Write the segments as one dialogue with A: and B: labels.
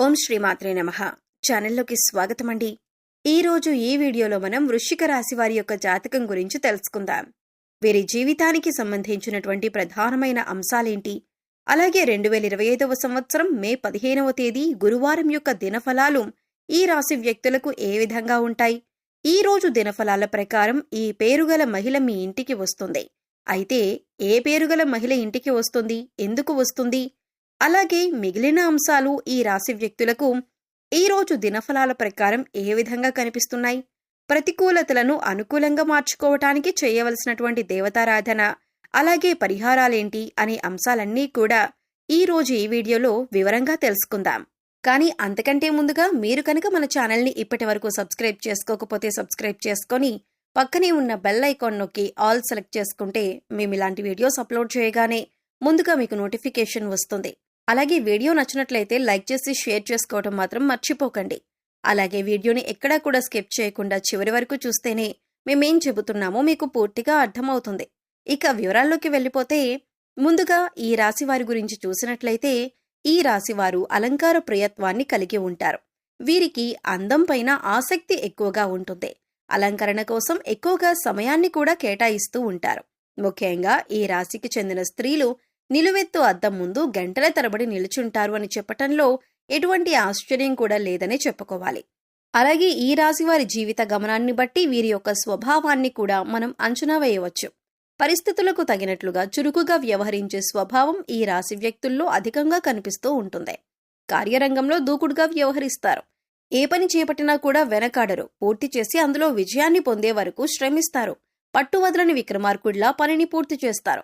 A: ఓం శ్రీమాత్రే నమః. ఛానల్లోకి స్వాగతమండి. ఈరోజు ఈ వీడియోలో మనం వృశ్చిక రాశి వారి యొక్క జాతకం గురించి తెలుసుకుందాం. వీరి జీవితానికి సంబంధించినటువంటి ప్రధానమైన అంశాలేంటి, అలాగే 2025వ సంవత్సరం మే 15వ తేదీ గురువారం యొక్క దినఫలాలు ఈ రాశి వ్యక్తులకు ఏ విధంగా ఉంటాయి. ఈ రోజు దినఫలాల ప్రకారం ఈ పేరుగల మహిళ మీ ఇంటికి వస్తుంది. అయితే ఏ పేరుగల మహిళ ఇంటికి వస్తుంది, ఎందుకు వస్తుంది, అలాగే మిగిలిన అంశాలు ఈ రాశి వ్యక్తులకు ఈ రోజు దినఫలాల ప్రకారం ఏ విధంగా కనిపిస్తున్నాయి, ప్రతికూలతలను అనుకూలంగా మార్చుకోవటానికి చేయవలసినటువంటి దేవతారాధన, అలాగే పరిహారాలేంటి అనే అంశాలన్నీ కూడా ఈ రోజు ఈ వీడియోలో వివరంగా తెలుసుకుందాం. కానీ అంతకంటే ముందుగా మీరు కనుక మన ఛానల్ని ఇప్పటి వరకు సబ్స్క్రైబ్ చేసుకోకపోతే సబ్స్క్రైబ్ చేసుకొని పక్కనే ఉన్న బెల్ ఐకాన్ నొక్కి ఆల్ సెలెక్ట్ చేసుకుంటే మేము ఇలాంటి వీడియోస్ అప్లోడ్ చేయగానే ముందుగా మీకు నోటిఫికేషన్ వస్తుంది. అలాగే వీడియో నచ్చినట్లయితే లైక్ చేసి షేర్ చేసుకోవడం మాత్రం మర్చిపోకండి. అలాగే వీడియోని ఎక్కడా కూడా స్కిప్ చేయకుండా చివరి వరకు చూస్తేనే మేమేం చెబుతున్నామో మీకు పూర్తిగా అర్థమవుతుంది. ఇక వివరాల్లోకి వెళ్ళిపోతే ముందుగా ఈ రాశి వారి గురించి చూసినట్లయితే ఈ రాశివారు అలంకార ప్రియత్వాన్ని కలిగి ఉంటారు. వీరికి అందం పైన ఆసక్తి ఎక్కువగా ఉంటుంది. అలంకరణ కోసం ఎక్కువగా సమయాన్ని కూడా కేటాయిస్తూ ఉంటారు. ముఖ్యంగా ఈ రాశికి చెందిన స్త్రీలు నిలువెత్తు అద్దం ముందు గంటల తరబడి నిలుచుంటారు అని చెప్పటంలో ఎటువంటి ఆశ్చర్యం కూడా లేదని చెప్పుకోవాలి. అలాగే ఈ రాశి వారి జీవిత గమనాన్ని బట్టి వీరి యొక్క స్వభావాన్ని కూడా మనం అంచనా వేయవచ్చు. పరిస్థితులకు తగినట్లుగా చురుకుగా వ్యవహరించే స్వభావం ఈ రాశి వ్యక్తుల్లో అధికంగా కనిపిస్తూ ఉంటుంది. కార్యరంగంలో దూకుడుగా వ్యవహరిస్తారు. ఏ పని చేపట్టినా కూడా వెనకాడరు. పూర్తి చేసి అందులో విజయాన్ని పొందే వరకు శ్రమిస్తారు. పట్టువదలని విక్రమార్కుడిలా పనిని పూర్తి చేస్తారు.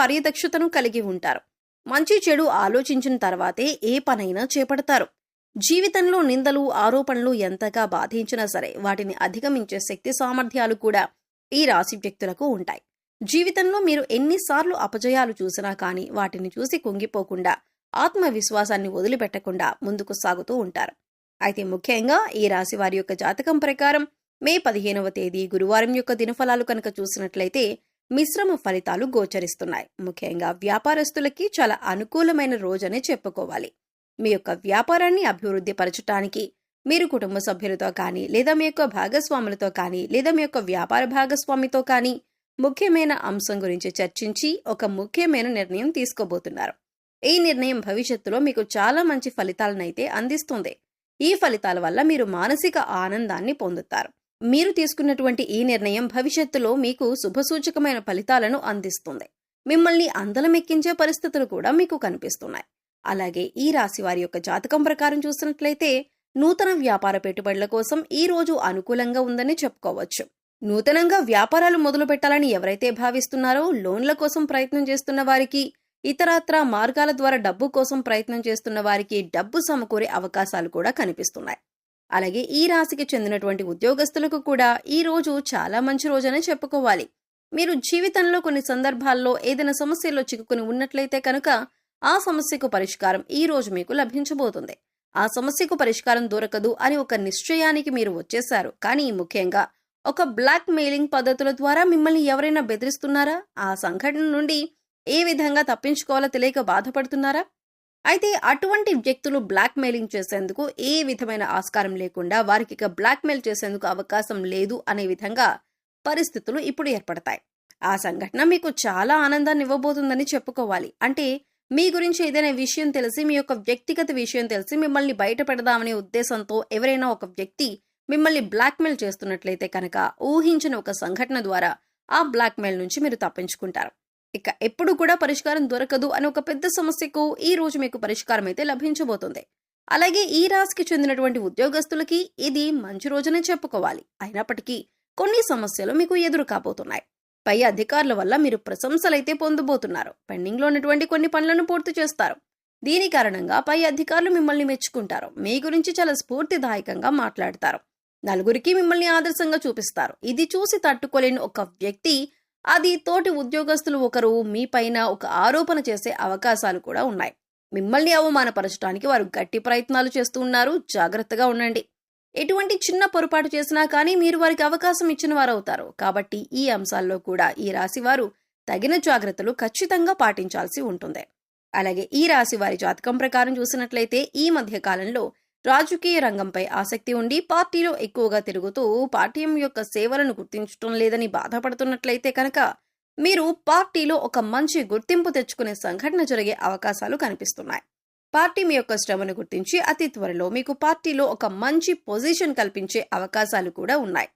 A: కార్యదక్షతను కలిగి ఉంటారు. మంచి చెడు ఆలోచించిన తర్వాతే ఏ పనైనా చేపడతారు. జీవితంలో నిందలు, ఆరోపణలు ఎంతగా బాధించినా సరే వాటిని అధిగమించే శక్తి సామర్థ్యాలు కూడా ఈ రాశి వ్యక్తులకు ఉంటాయి. జీవితంలో మీరు ఎన్నిసార్లు అపజయాలు చూసినా కానీ వాటిని చూసి కుంగిపోకుండా ఆత్మవిశ్వాసాన్ని వదిలిపెట్టకుండా ముందుకు సాగుతూ ఉంటారు. అయితే ముఖ్యంగా ఈ రాశి వారి యొక్క జాతకం ప్రకారం మే 15వ తేదీ గురువారం యొక్క దినఫలాలు కనుక చూసినట్లయితే మిశ్రమ ఫలితాలు గోచరిస్తున్నాయి. ముఖ్యంగా వ్యాపారస్తులకి చాలా అనుకూలమైన రోజనే చెప్పుకోవాలి. మీ యొక్క వ్యాపారాన్ని అభివృద్ధి పరచటానికి మీరు కుటుంబ సభ్యులతో కానీ, లేదా మీ యొక్క భాగస్వాములతో కానీ, లేదా మీ యొక్క వ్యాపార భాగస్వామితో కానీ ముఖ్యమైన అంశం గురించి చర్చించి ఒక ముఖ్యమైన నిర్ణయం తీసుకోబోతున్నారు. ఈ నిర్ణయం భవిష్యత్తులో మీకు చాలా మంచి ఫలితాలనైతే అందిస్తుంది. ఈ ఫలితాల వల్ల మీరు మానసిక ఆనందాన్ని పొందుతారు. మీరు తీసుకున్నటువంటి ఈ నిర్ణయం భవిష్యత్తులో మీకు శుభసూచకమైన ఫలితాలను అందిస్తుంది. మిమ్మల్ని అందలమెక్కించే పరిస్థితులు కూడా మీకు కనిపిస్తున్నాయి. అలాగే ఈ రాశి వారి యొక్క జాతకం ప్రకారం చూసినట్లయితే నూతన వ్యాపార పెట్టుబడుల కోసం ఈ రోజు అనుకూలంగా ఉందని చెప్పుకోవచ్చు. నూతనంగా వ్యాపారాలు మొదలు పెట్టాలని ఎవరైతే భావిస్తున్నారో, లోన్ల కోసం ప్రయత్నం చేస్తున్న వారికి, ఇతరత్రా మార్గాల ద్వారా డబ్బు కోసం ప్రయత్నం చేస్తున్న వారికి డబ్బు సమకూరే అవకాశాలు కూడా కనిపిస్తున్నాయి. అలాగే ఈ రాశికి చెందినటువంటి ఉద్యోగస్తులకు కూడా ఈ రోజు చాలా మంచి రోజనే చెప్పుకోవాలి. మీరు జీవితంలో కొన్ని సందర్భాల్లో ఏదైనా సమస్యలో చిక్కుకుని ఉన్నట్లయితే కనుక ఆ సమస్యకు పరిష్కారం ఈ రోజు మీకు లభించబోతుంది. ఆ సమస్యకు పరిష్కారం దొరకదు అని ఒక నిశ్చయానికి మీరు వచ్చేశారు. కానీ ముఖ్యంగా ఒక బ్లాక్ మెయిలింగ్ పద్ధతుల ద్వారా మిమ్మల్ని ఎవరైనా బెదిరిస్తున్నారా? ఆ సంఘటన నుండి ఏ విధంగా తప్పించుకోవాలో తెలియక బాధపడుతున్నారా? అయితే అటువంటి వ్యక్తులు బ్లాక్ మెయిలింగ్ చేసేందుకు ఏ విధమైన ఆస్కారం లేకుండా వారికి ఇక బ్లాక్ మెయిల్ చేసేందుకు అవకాశం లేదు అనే విధంగా పరిస్థితులు ఇప్పుడు ఏర్పడతాయి. ఆ సంఘటన మీకు చాలా ఆనందాన్ని ఇవ్వబోతుందని చెప్పుకోవాలి. అంటే మీ గురించి ఏదైనా విషయం తెలిసి, మీ యొక్క వ్యక్తిగత విషయం తెలిసి మిమ్మల్ని బయట పెడదామనే ఉద్దేశంతో ఎవరైనా ఒక వ్యక్తి మిమ్మల్ని బ్లాక్ మెయిల్ చేస్తున్నట్లయితే కనుక ఊహించిన ఒక సంఘటన ద్వారా ఆ బ్లాక్ మెయిల్ నుంచి మీరు తప్పించుకుంటారు. ఇక ఎప్పుడు కూడా పరిష్కారం దొరకదు అని ఒక పెద్ద సమస్యకు ఈ రోజు మీకు పరిష్కారం అయితే లభించబోతుంది. అలాగే ఈ రాశికి చెందినటువంటి ఉద్యోగస్తులకి ఇది మంచి రోజునే చెప్పుకోవాలి. అయినప్పటికీ కొన్ని సమస్యలు మీకు ఎదురు కాబోతున్నాయి. పై అధికారుల వల్ల మీరు ప్రశంసలైతే పొందబోతున్నారు. పెండింగ్ లో ఉన్నటువంటి కొన్ని పనులను పూర్తి చేస్తారు. దీని కారణంగా పై అధికారులు మిమ్మల్ని మెచ్చుకుంటారు. మీ గురించి చాలా స్ఫూర్తిదాయకంగా మాట్లాడతారు. నలుగురికి మిమ్మల్ని ఆదర్శంగా చూపిస్తారు. ఇది చూసి తట్టుకోలేని ఒక వ్యక్తి, అది తోటి ఉద్యోగస్తులు ఒకరు మీ పైన ఒక ఆరోపణ చేసే అవకాశాలు కూడా ఉన్నాయి. మిమ్మల్ని అవమానపరచడానికి వారు గట్టి ప్రయత్నాలు చేస్తూ ఉన్నారు. జాగ్రత్తగా ఉండండి. ఎటువంటి చిన్న పొరపాటు చేసినా కానీ మీరు వారికి అవకాశం ఇచ్చిన వారు అవుతారు. కాబట్టి ఈ అంశాల్లో కూడా ఈ రాశి వారు తగిన జాగ్రత్తలు ఖచ్చితంగా పాటించాల్సి ఉంటుంది. అలాగే ఈ రాశి వారి జాతకం ప్రకారం చూసినట్లయితే ఈ మధ్య కాలంలో రాజకీయ రంగంపై ఆసక్తి ఉండి పార్టీలో ఎక్కువగా తిరుగుతూ పార్టీ యొక్క సేవలను గుర్తించడం లేదని బాధపడుతున్నట్లయితే కనుక మీరు పార్టీలో ఒక మంచి గుర్తింపు తెచ్చుకునే సంఘటన జరిగే అవకాశాలు కనిపిస్తున్నాయి. పార్టీ మీ యొక్క శ్రమను గుర్తించి అతి త్వరలో మీకు పార్టీలో ఒక మంచి పొజిషన్ కల్పించే అవకాశాలు కూడా ఉన్నాయి.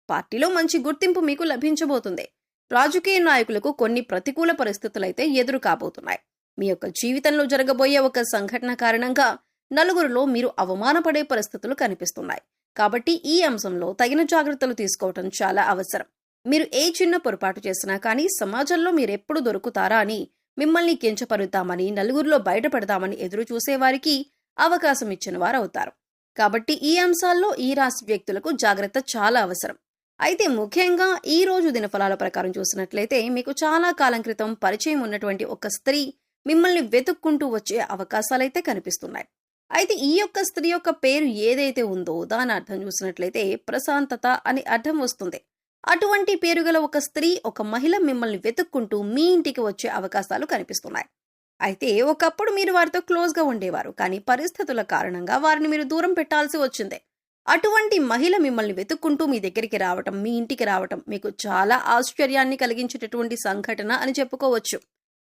A: పార్టీలో మంచి గుర్తింపు మీకు లభించబోతుంది. రాజకీయ నాయకులకు కొన్ని ప్రతికూల పరిస్థితులైతే ఎదురు కాబోతున్నాయి. మీ యొక్క జీవితంలో జరగబోయే ఒక సంఘటన కారణంగా నలుగురిలో మీరు అవమానపడే పరిస్థితులు కనిపిస్తున్నాయి. కాబట్టి ఈ అంశంలో తగిన జాగ్రత్తలు తీసుకోవటం చాలా అవసరం. మీరు ఏ చిన్న పొరపాటు చేసినా కానీ సమాజంలో మీరెప్పుడు దొరుకుతారా అని, మిమ్మల్ని కించపరుద్దామని, నలుగురిలో బయటపడదామని ఎదురు చూసేవారికి అవకాశం ఇచ్చిన వారు అవుతారు. కాబట్టి ఈ అంశాల్లో ఈ రాశి వ్యక్తులకు జాగ్రత్త చాలా అవసరం. అయితే ముఖ్యంగా ఈ రోజు దినఫలాల ప్రకారం చూసినట్లయితే మీకు చాలా కాలం క్రితం పరిచయం ఉన్నటువంటి ఒక స్త్రీ మిమ్మల్ని వెతుక్కుంటూ వచ్చే అవకాశాలైతే కనిపిస్తున్నాయి. అయితే ఈ యొక్క స్త్రీ యొక్క పేరు ఏదైతే ఉందో దాని అర్థం చూసినట్లయితే ప్రశాంతత అని అర్థం వస్తుంది. అటువంటి పేరు గల ఒక స్త్రీ, ఒక మహిళ మిమ్మల్ని వెతుక్కుంటూ మీ ఇంటికి వచ్చే అవకాశాలు కనిపిస్తున్నాయి. అయితే ఒకప్పుడు మీరు వారితో క్లోజ్గా ఉండేవారు, కానీ పరిస్థితుల కారణంగా వారిని మీరు దూరం పెట్టాల్సి వచ్చింది. అటువంటి మహిళ మిమ్మల్ని వెతుక్కుంటూ మీ దగ్గరికి రావటం, మీ ఇంటికి రావటం మీకు చాలా ఆశ్చర్యాన్ని కలిగించేటటువంటి సంఘటన అని చెప్పుకోవచ్చు.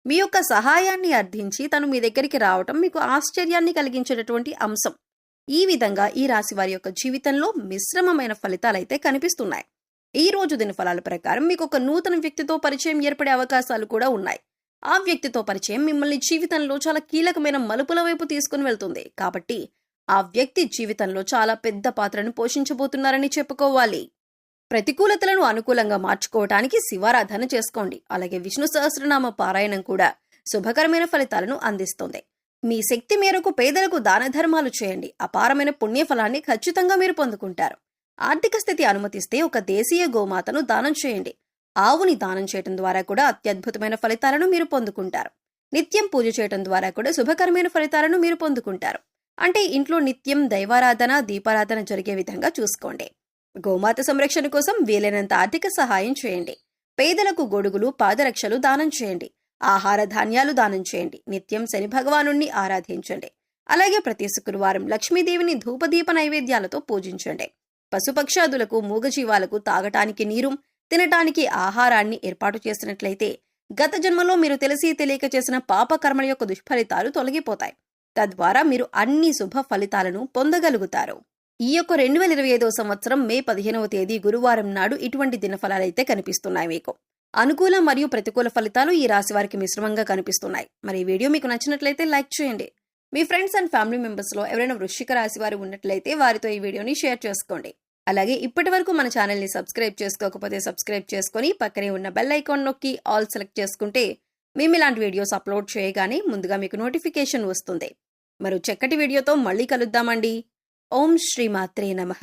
A: మీ యొక్క సహాయాన్ని అర్థించి తను మీ దగ్గరికి రావటం మీకు ఆశ్చర్యాన్ని కలిగించేటటువంటి అంశం. ఈ విధంగా ఈ రాశి వారి యొక్క జీవితంలో మిశ్రమమైన ఫలితాలైతే కనిపిస్తున్నాయి. ఈ రోజు దినఫలాల ప్రకారం మీకు ఒక నూతన వ్యక్తితో పరిచయం ఏర్పడే అవకాశాలు కూడా ఉన్నాయి. ఆ వ్యక్తితో పరిచయం మిమ్మల్ని జీవితంలో చాలా కీలకమైన మలుపుల వైపు తీసుకుని వెళ్తుంది. కాబట్టి ఆ వ్యక్తి జీవితంలో చాలా పెద్ద పాత్రను పోషించబోతున్నారని చెప్పుకోవాలి. ప్రతికూలతలను అనుకూలంగా మార్చుకోవటానికి శివారాధన చేసుకోండి. అలాగే విష్ణు సహస్రనామ పారాయణం కూడా శుభకరమైన ఫలితాలను అందిస్తుంది. మీ శక్తి మేరకు పేదలకు దాన ధర్మాలు చేయండి. అపారమైన పుణ్యఫలాన్ని ఖచ్చితంగా మీరు పొందుకుంటారు. ఆర్థిక స్థితి అనుమతిస్తే ఒక దేశీయ గోమాతను దానం చేయండి. ఆవుని దానం చేయటం ద్వారా కూడా అత్యద్భుతమైన ఫలితాలను మీరు పొందుకుంటారు. నిత్యం పూజ చేయటం ద్వారా కూడా శుభకరమైన ఫలితాలను మీరు పొందుకుంటారు. అంటే ఇంట్లో నిత్యం దైవారాధన, దీపారాధన జరిగే విధంగా చూసుకోండి. గోమాత సంరక్షణ కోసం వీలైనంత ఆర్థిక సహాయం చేయండి. పేదలకు గొడుగులు, పాదరక్షలు దానం చేయండి. ఆహార ధాన్యాలు దానం చేయండి. నిత్యం శని భగవానుణ్ణి ఆరాధించండి. అలాగే ప్రతి శుక్రవారం లక్ష్మీదేవిని ధూపదీప నైవేద్యాలతో పూజించండి. పశుపక్షాదులకు, మూగజీవాలకు తాగటానికి నీరు, తినటానికి ఆహారాన్ని ఏర్పాటు చేసినట్లయితే గత జన్మలో మీరు తెలిసి తెలియక చేసిన పాపకర్మల యొక్క దుష్ఫలితాలు తొలగిపోతాయి. తద్వారా మీరు అన్ని శుభ ఫలితాలను పొందగలుగుతారు. ఈ యొక్క 2025 సంవత్సరం మే 15వ తేదీ గురువారం నాడు ఇటువంటి దినఫలాలైతే కనిపిస్తున్నాయి మీకు. అనుకూల మరియు ప్రతికూల ఫలితాలు ఈ రాశి వారికి మిశ్రమంగా కనిపిస్తున్నాయి. మరి ఈ వీడియో మీకు నచ్చినట్లయితే లైక్ చేయండి. మీ ఫ్రెండ్స్ అండ్ ఫ్యామిలీ మెంబర్స్ లో ఎవరైనా వృశ్చిక రాశి వారు ఉన్నట్లయితే వారితో ఈ వీడియోని షేర్ చేసుకోండి. అలాగే ఇప్పటి వరకు మన ఛానల్ ని సబ్స్క్రైబ్ చేసుకోకపోతే సబ్స్క్రైబ్ చేసుకుని పక్కనే ఉన్న బెల్ ఐకాన్ నొక్కి ఆల్ సెలెక్ట్ చేసుకుంటే మేము ఇలాంటి వీడియోస్ అప్లోడ్ చేయగానే ముందుగా మీకు నోటిఫికేషన్ వస్తుంది. మరో చక్కటి వీడియోతో మళ్ళీ కలుద్దామండి. ఓం శ్రీ మాత్రే నమః.